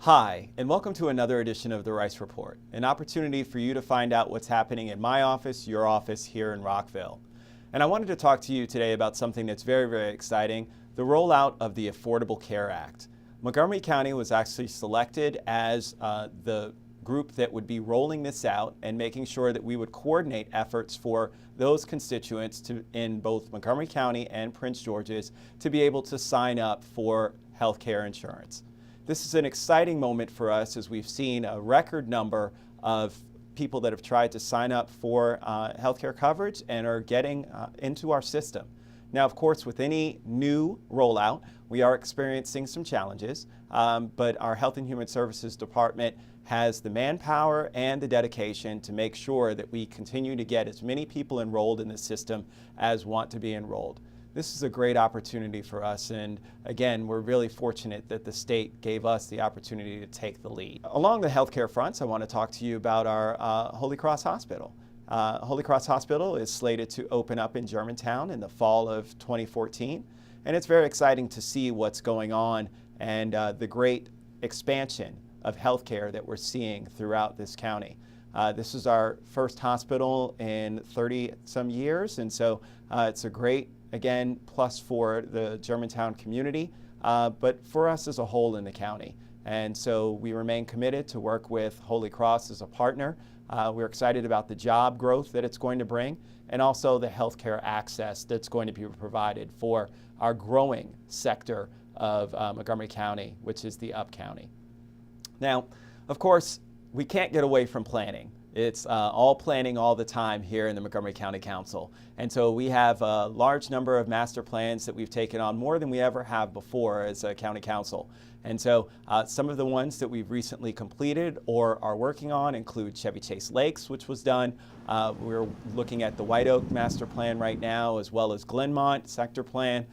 Hi, and welcome to another edition of the Rice Report, an opportunity for you to find out what's happening in my office, your office here in Rockville. And I wanted to talk to you today about something that's very, very exciting, the rollout of the Affordable Care Act. Montgomery County was actually selected as the group that would be rolling this out and making sure that we would coordinate efforts for those constituents in both Montgomery County and Prince George's to be able to sign up for health care insurance. This is an exciting moment for us as we've seen a record number of people that have tried to sign up for healthcare coverage and are getting into our system. Now, of course, with any new rollout, we are experiencing some challenges, but our Health and Human Services Department has the manpower and the dedication to make sure that we continue to get as many people enrolled in the system as want to be enrolled. This is a great opportunity for us, and again, we're really fortunate that the state gave us the opportunity to take the lead. Along the healthcare fronts, I want to talk to you about our Holy Cross Hospital. Holy Cross Hospital is slated to open up in Germantown in the fall of 2014, and it's very exciting to see what's going on and the great expansion of healthcare that we're seeing throughout this county. This is our first hospital in 30-some years, and so it's a great, again, plus for the Germantown community, but for us as a whole in the county. And so we remain committed to work with Holy Cross as a partner. We're excited about the job growth that it's going to bring and also the healthcare access that's going to be provided for our growing sector of Montgomery County, which is the Up County. Now, of course, we can't get away from planning. It's all planning all the time here in the Montgomery County Council. And so we have a large number of master plans that we've taken on, more than we ever have before as a county council. And so some of the ones that we've recently completed or are working on include Chevy Chase Lakes, which was done. We're looking at the White Oak master plan right now, as well as Glenmont sector plan.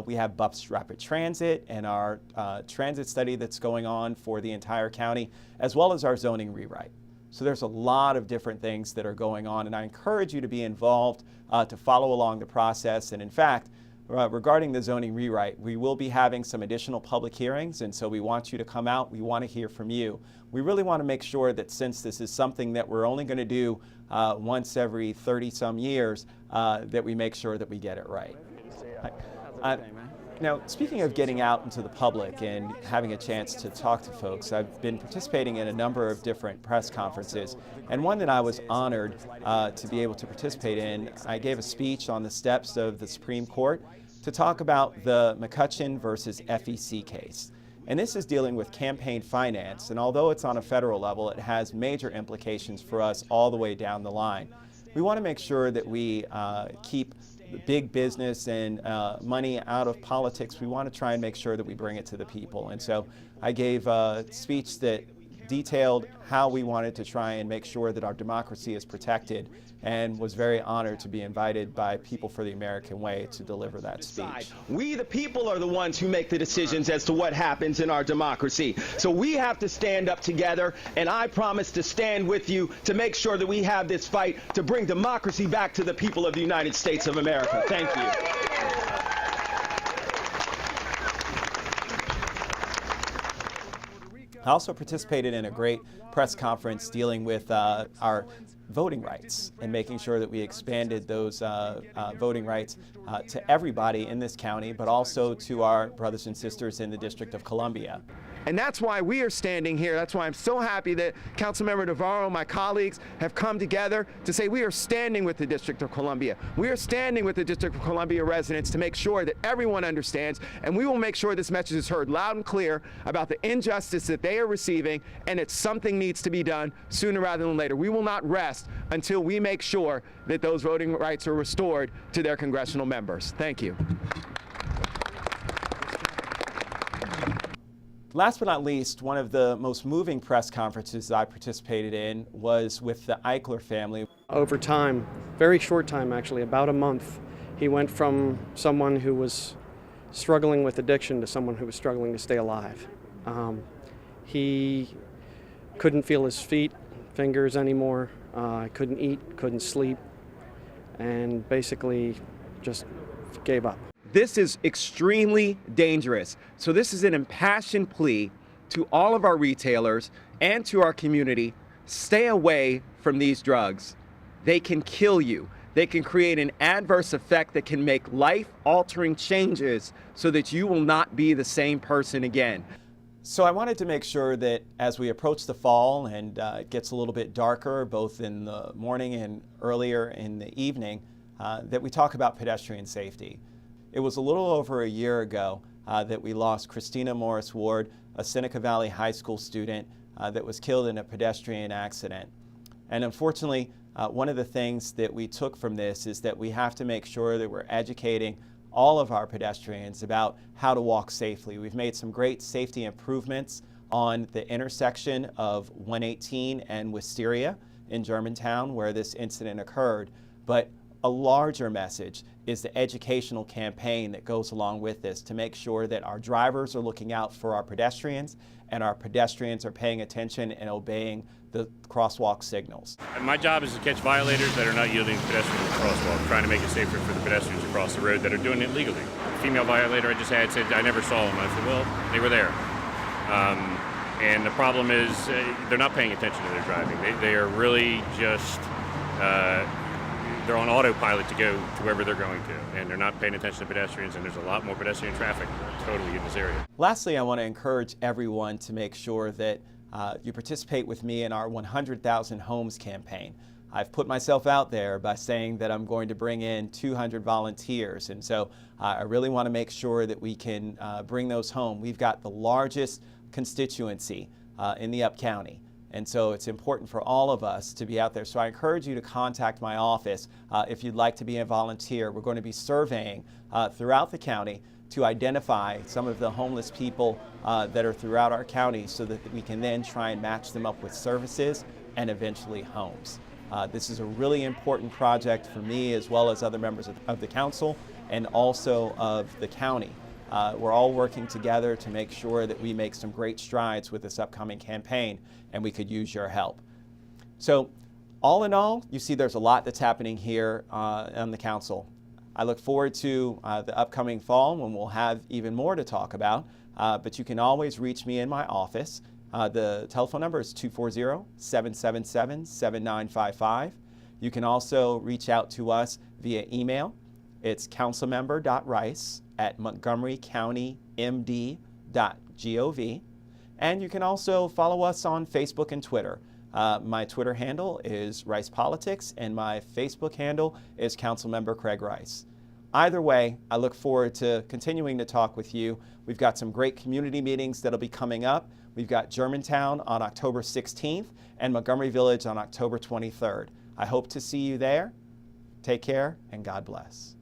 We have Buffs Rapid Transit and our transit study that's going on for the entire county, as well as our zoning rewrite. So there's a lot of different things that are going on, and I encourage you to be involved, to follow along the process. And in fact, regarding the zoning rewrite, we will be having some additional public hearings, and so we want you to come out. We want to hear from you. We really want to make sure that since this is something that we're only going to do once every 30-some years, that we make sure that we get it right. Now, speaking of getting out into the public and having a chance to talk to folks, I've been participating in a number of different press conferences, and one that I was honored to be able to participate in, I gave a speech on the steps of the Supreme Court to talk about the McCutcheon versus FEC case. And this is dealing with campaign finance, and although it's on a federal level, it has major implications for us all the way down the line. We want to make sure that we keep big business and money out of politics. We want to try and make sure that we bring it to the people. And so I gave a speech that detailed how we wanted to try and make sure that our democracy is protected, and was very honored to be invited by People for the American Way to deliver that speech. We, the people, are the ones who make the decisions as to what happens in our democracy. So we have to stand up together, and I promise to stand with you to make sure that we have this fight to bring democracy back to the people of the United States of America. Thank you. I also participated in a great press conference dealing with our voting rights and making sure that we expanded those voting rights to everybody in this county, but also to our brothers and sisters in the District of Columbia. And that's why we are standing here. That's why I'm so happy that Councilmember Navarro, my colleagues, have come together to say we are standing with the District of Columbia. We are standing with the District of Columbia residents to make sure that everyone understands, and we will make sure this message is heard loud and clear about the injustice that they are receiving, and that something needs to be done sooner rather than later. We will not rest until we make sure that those voting rights are restored to their congressional members. Thank you. Last but not least, one of the most moving press conferences I participated in was with the Eichler family. Over time, very short time actually, about a month, he went from someone who was struggling with addiction to someone who was struggling to stay alive. He couldn't feel his feet, fingers anymore, couldn't eat, couldn't sleep, and basically just gave up. This is extremely dangerous. So this is an impassioned plea to all of our retailers and to our community, stay away from these drugs. They can kill you. They can create an adverse effect that can make life-altering changes so that you will not be the same person again. So I wanted to make sure that as we approach the fall and it gets a little bit darker, both in the morning and earlier in the evening, that we talk about pedestrian safety. It was a little over a year ago that we lost Christina Morris Ward, a Seneca Valley High School student that was killed in a pedestrian accident. And unfortunately, one of the things that we took from this is that we have to make sure that we're educating all of our pedestrians about how to walk safely. We've made some great safety improvements on the intersection of 118 and Wisteria in Germantown where this incident occurred, but a larger message is the educational campaign that goes along with this to make sure that our drivers are looking out for our pedestrians and our pedestrians are paying attention and obeying the crosswalk signals. And my job is to catch violators that are not yielding to pedestrians at the crosswalk, trying to make it safer for the pedestrians across the road that are doing it legally. The female violator I just had said, I never saw them. I said, well, they were there. And the problem is they're not paying attention to their driving. They are really just, they're on autopilot to go to wherever they're going to, and they're not paying attention to pedestrians, and there's a lot more pedestrian traffic totally in this area. Lastly, I want to encourage everyone to make sure that you participate with me in our 100,000 Homes campaign. I've put myself out there by saying that I'm going to bring in 200 volunteers, and so I really want to make sure that we can bring those home. We've got the largest constituency in the Up County, and so it's important for all of us to be out there. So I encourage you to contact my office if you'd like to be a volunteer. We're going to be surveying throughout the county to identify some of the homeless people that are throughout our county so that we can then try and match them up with services and eventually homes. This is a really important project for me as well as other members of the council and also of the county. We're all working together to make sure that we make some great strides with this upcoming campaign, and we could use your help. So all in all, you see there's a lot that's happening here on the council. I look forward to the upcoming fall when we'll have even more to talk about, but you can always reach me in my office. The telephone number is 240-777-7955. You can also reach out to us via email. It's councilmember.rice@montgomerycountymd.gov. And you can also follow us on Facebook and Twitter. My Twitter handle is Rice Politics, and my Facebook handle is Councilmember Craig Rice. Either way, I look forward to continuing to talk with you. We've got some great community meetings that'll be coming up. We've got Germantown on October 16th and Montgomery Village on October 23rd. I hope to see you there. Take care and God bless.